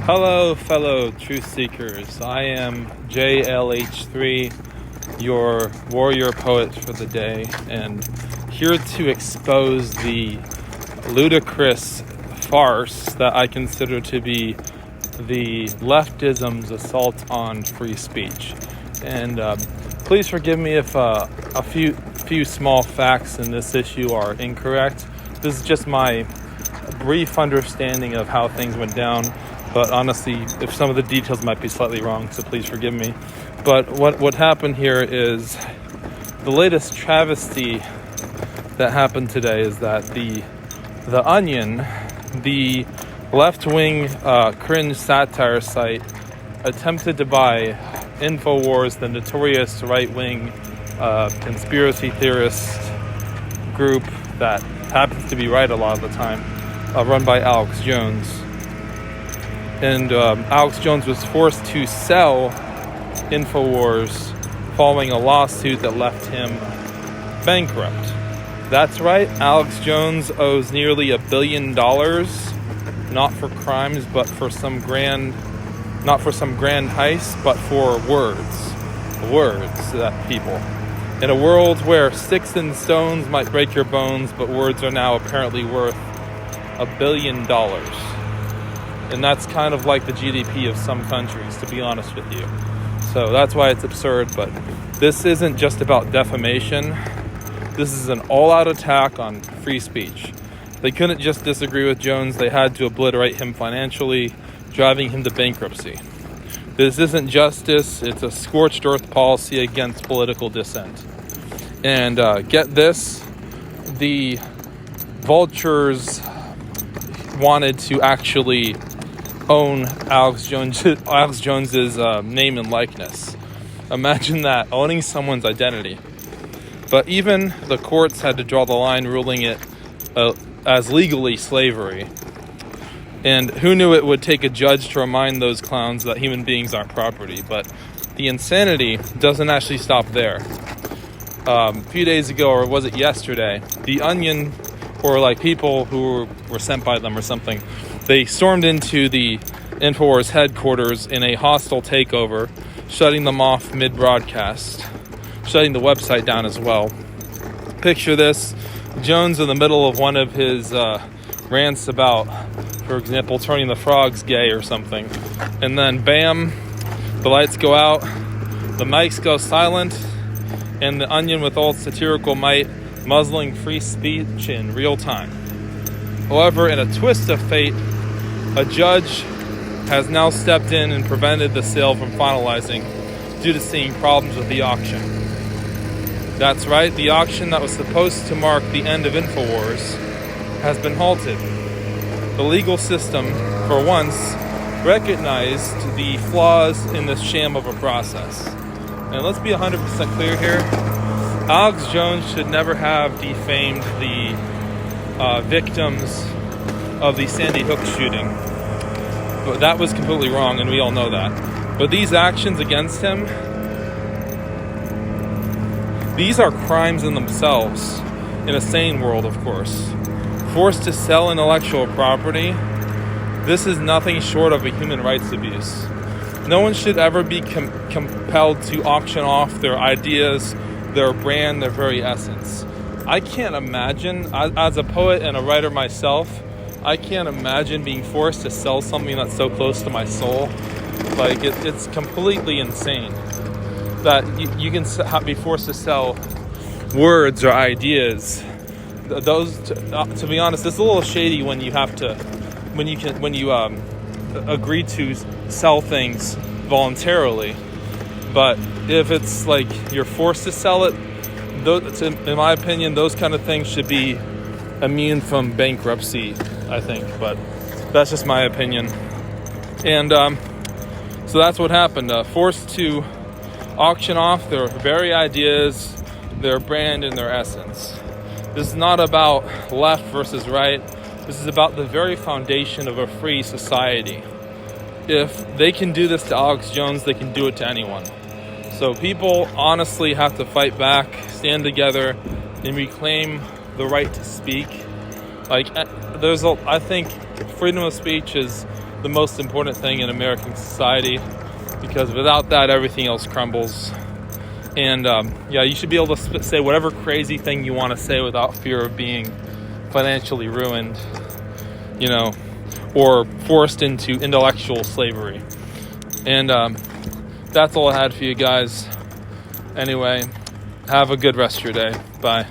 Hello, fellow truth seekers. I am JLH3, your warrior poet for the day, and here to expose the ludicrous farce that I consider to be the leftism's assault on free speech. And please forgive me if a few small facts in this issue are incorrect. This is just my brief understanding of how things went down. But honestly, if some of the details might be slightly wrong, so please forgive me. But what happened here is the latest travesty that happened today is that the Onion, the left-wing cringe satire site, attempted to buy InfoWars, the notorious right-wing conspiracy theorist group that happens to be right a lot of the time, run by Alex Jones. And Alex Jones was forced to sell InfoWars following a lawsuit that left him bankrupt. That's right, Alex Jones owes nearly $1 billion, not for crimes, but for some grand heist, but for words that people. In a world where sticks and stones might break your bones, but words are now apparently worth $1 billion. And that's kind of like the GDP of some countries, to be honest with you. So that's why it's absurd, but this isn't just about defamation. This is an all-out attack on free speech. They couldn't just disagree with Jones, they had to obliterate him financially, driving him to bankruptcy. This isn't justice, it's a scorched earth policy against political dissent. And get this, the vultures wanted to actually own Alex Jones's name and likeness. Imagine that, owning someone's identity. But even the courts had to draw the line, ruling it as legally slavery. And who knew it would take a judge to remind those clowns that human beings aren't property. But the insanity doesn't actually stop there. A few days ago, or was it yesterday, the Onion, or like people who were sent by them or something, they stormed into the InfoWars headquarters in a hostile takeover, shutting them off mid-broadcast, shutting the website down as well. Picture this, Jones in the middle of one of his rants about, for example, turning the frogs gay or something, and then bam, the lights go out, the mics go silent, and the Onion with all satirical might muzzling free speech in real time. However, in a twist of fate, a judge has now stepped in and prevented the sale from finalizing due to seeing problems with the auction. That's right, the auction that was supposed to mark the end of InfoWars has been halted. The legal system, for once, recognized the flaws in this sham of a process. And let's be 100% clear here, Alex Jones should never have defamed the victims of the Sandy Hook shooting. But that was completely wrong, and we all know that. But these actions against him, these are crimes in themselves, in a sane world, of course. Forced to sell intellectual property, this is nothing short of a human rights abuse. No one should ever be compelled to auction off their ideas, their brand, their very essence. I can't imagine, as a poet and a writer myself, I can't imagine being forced to sell something that's so close to my soul. Like, it's completely insane that you can be forced to sell words or ideas. Those, to be honest, it's a little shady when you agree to sell things voluntarily. But if it's like you're forced to sell it, in my opinion, those kind of things should be immune from bankruptcy, I think. But that's just my opinion. And so that's what happened. Forced to auction off their very ideas, their brand, and their essence. This is not about left versus right. This is about the very foundation of a free society. If they can do this to Alex Jones, they can do it to anyone. So people honestly have to fight back, stand together, and reclaim the right to speak. I think freedom of speech is the most important thing in American society, because without that, everything else crumbles. And you should be able to say whatever crazy thing you want to say without fear of being financially ruined, or forced into intellectual slavery. And that's all I had for you guys. Anyway, have a good rest of your day. Bye.